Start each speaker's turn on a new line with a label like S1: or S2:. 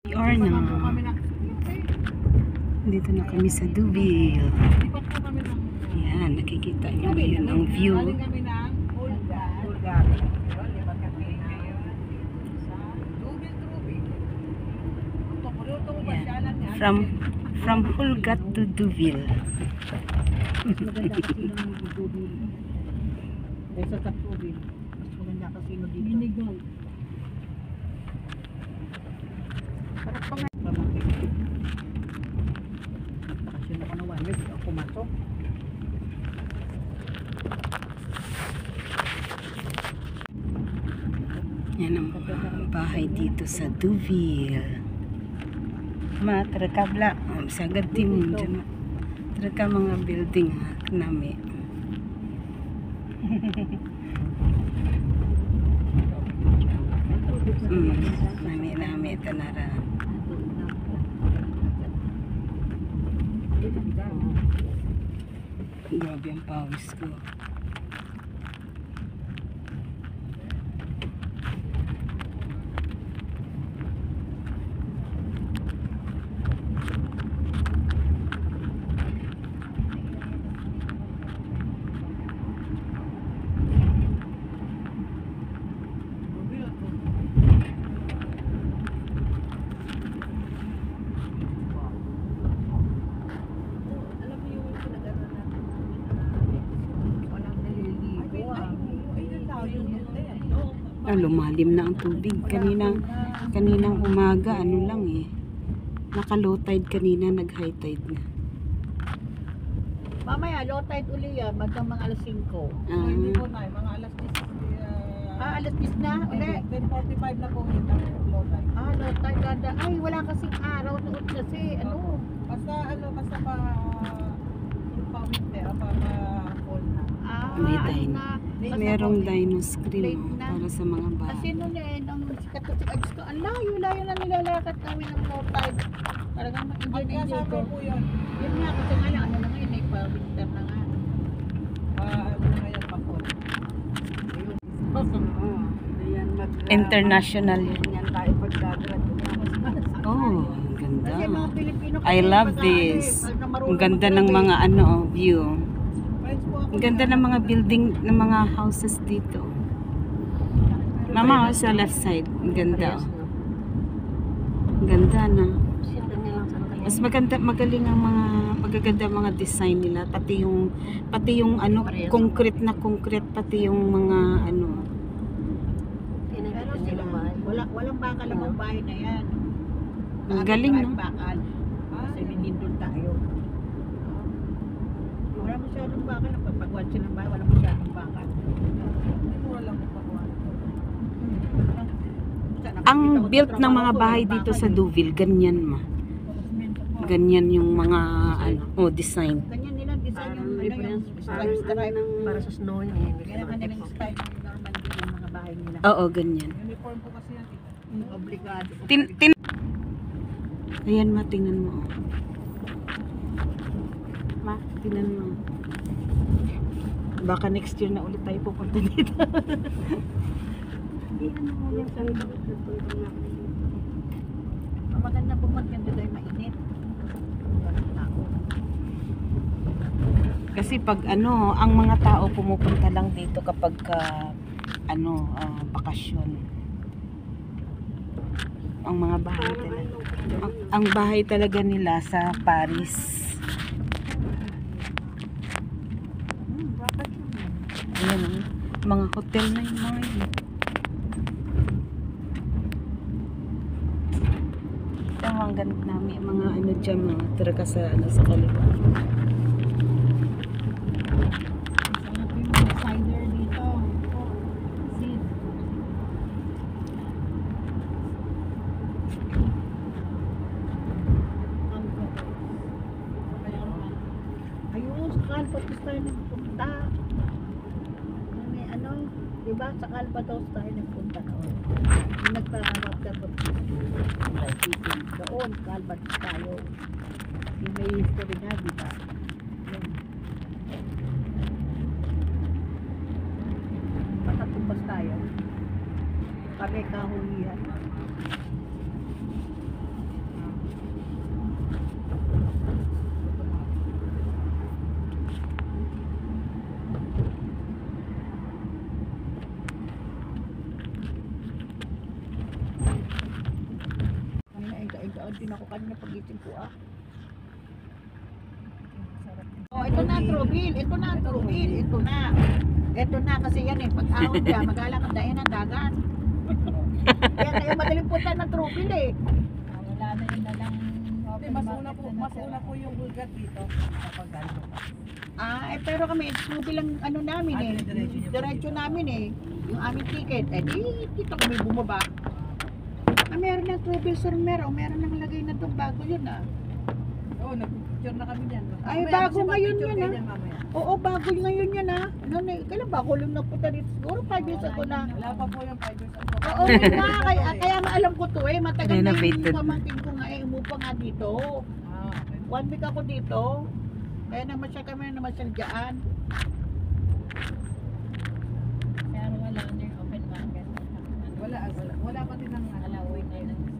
S1: Or na. Dito na kami sa Deauville. Yan, nakikita nyo ngayon ang view. Yan. From Pulgat to Deauville.
S2: Sa Deauville. Mas maganda kasi dito. Nakasyon ako na 1 week. Ako pumasok.
S1: Yan ang bahay dito sa Deauville. Matrakabla. Sagad din mo. Traka mga building ha. Nami. Nami tanara. Grabe ang pawis ko. Lumalim na ang tubig. Kaninang umaga, ano lang eh. Naka-low tide kanina, nag-high tide na.
S2: Mamaya, low tide uli yan. Magkang mga alas 5.
S3: Hindi po tayo, mga alas 10.
S2: Alas 10 na? Uli?
S3: 10:45 na po yun ang low tide.
S2: Low tide ganda. Ay, wala kasing araw noon kasi.
S3: Basta pa-winter, pa-fall na.
S1: May dino. Merong dino screen para sa mga bata.
S2: Kasi noon eh, nung sikat ko, ang layo na nilalakad namin ng low tide. Talagang ma-enjoy ko.
S3: Po yun.
S2: Yun nga, kasi nga lang, ano na ngayon, ay pa-winter na nga.
S3: Ano na ngayon, pa-fall.
S1: International.
S2: Yan tayo pagdagraduate.
S1: Oh, ganda.
S2: Kasi mga Pilipino
S1: I love this. Ang ganda ng mga view. Ang ganda ng mga building, ng mga houses dito. Mama, sa left side. Ang ganda. Ang ganda na. Mas magaling ang magaganda mga design nila. Pati yung concrete, pati yung mga
S2: Pero sila, walang bakal ang bahay na yan.
S1: Ang galing, no?
S2: Bakal. Kasi nindun tayo. Wala masyadong bakal. Pagpagwan silang bahay, wala masyadong bakal.
S3: Hindi mo alam kung pagkuhan.
S1: Ang built ng mga bahay dito sa Deauville, ganyan ma. Ganyan yung mga design.
S2: Ganyan nila design yung stripe
S3: Para sa snow yun.
S2: Ganyan kanilang style yung normal din yung mga bahay nila.
S1: Oo, ganyan.
S3: Uniform po kasi yan.
S2: Obligado.
S1: Ayan ma, tingnan mo. Ma, tingnan mo. Baka next year na ulit tayo pupunta dito.
S2: Maganda po maganda tayo mainit.
S1: Kasi pag ang mga tao pumupunta lang dito kapag bakasyon. Ang mga bahay talaga. Ang bahay talaga nila sa Paris. Ayan, mga hotel na yung mga yun. Ito ang ganda namin, mga dyan, mga talaga sa kaliwa.
S2: Cider dito. Seed. Ayun, sa Calvados tayo nagpunta. May diba? Sa Calvados tayo nagpunta noon. Yung nagpa-rock ka po. Doon, Calvados tayo. Yung may history na, diba? Patatumbas tayo. Kami kahulihan. nanood din ako kanina pagising ko ah.
S3: Sarap.
S2: Oh, ito na Truville, ito na Truville, ito na. Ito na kasi yan eh, pag ahon ka, magalang ang dahin ng dagat. Kaya kayo madaling punta ng Truville eh.
S4: Wala na yun na lang.
S3: Hindi, mas una po yung Bulgat dito. Kapag ganito pa.
S2: Ah, eh, pero kami, Truville lang ano namin eh. Diretso namin eh. Yung aming ticket. Eh di, dito kami bumaba. Ah, meron ng Truville Sir Mero. Meron nang lagay na doon bago yun ah.
S3: Oo, nag-picture na kami dyan.
S2: Ay,
S3: Mamaya,
S2: bago
S3: kasi
S2: ngayon
S3: mag-picture
S2: yan,
S3: kayo
S2: ah.
S3: dyan mamaya.
S2: Oo, bago ngayon yan ah. Ano, kailan ba ako lang napunta dito? Siguro 5 years ago na.
S3: Wala pa po yung 5 years ago.
S2: Oo, yun nga. Kaya maalam ko to eh. Matagal na
S1: Renovated.
S2: yung pamangkin ko nga eh. Umupa nga dito.
S3: Ah, okay.
S2: 1 week ako dito. Kaya namasyal kami namasyal dyan.
S4: Pero wala na yung open market.
S3: Wala pa din ang
S4: Alawin na yun.